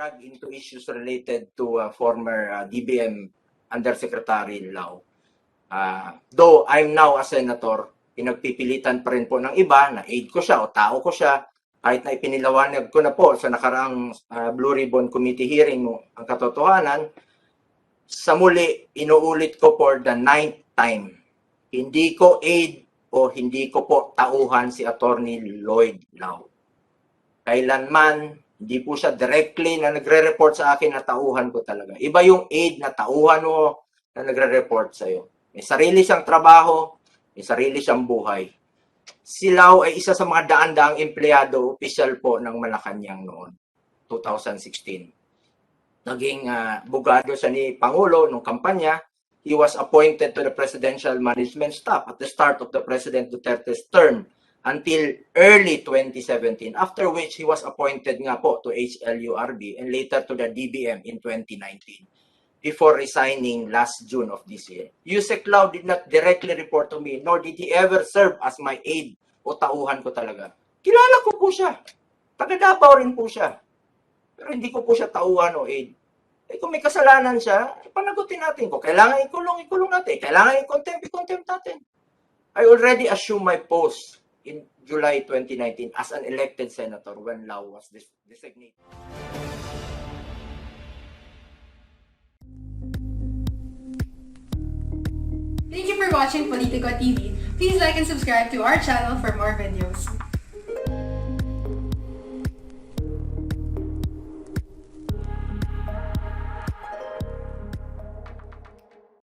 drag into issues related to former DBM Undersecretary Lau. Though I'm now a senator, pinagpipilitan pa rin po ng iba na aide ko siya o tao ko siya, kahit na ipinilawanag ko na po sa nakaraang Blue Ribbon Committee hearing mo ang katotohanan, sa muli, inuulit ko for the 9th time. Hindi ko aide o hindi ko po tauhan si Attorney Lloyd Lau. Kailanman, hindi po siya directly na nagre-report sa akin na tauhan ko talaga. Iba yung aide na tauhan mo na nagre-report sa'yo. May sarili siyang trabaho, may sarili siyang buhay. Si Lau ay isa sa mga daan-daang empleyado, opisyal po ng Malacanang noon, 2016. Naging bugado siya ni Pangulo nung kampanya. He was appointed to the presidential management staff at the start of the President Duterte's term until early 2017, after which he was appointed nga po to HLURB and later to the DBM in 2019, before resigning last June of this year. Yusek Lau did not directly report to me, nor did he ever serve as my aide o tauhan ko talaga. Kilala ko po siya. Taga-Davao rin po siya. Pero hindi ko po siya tauhan o aide. Kung may kasalanan siya, panagutin natin. Kung kailangan ikulong natin. Kailangan i-contempt natin. I already assumed my post in July 2019 as an elected senator when Lau was designated. Thank you for watching Politico TV. Please like and subscribe to our channel for more videos.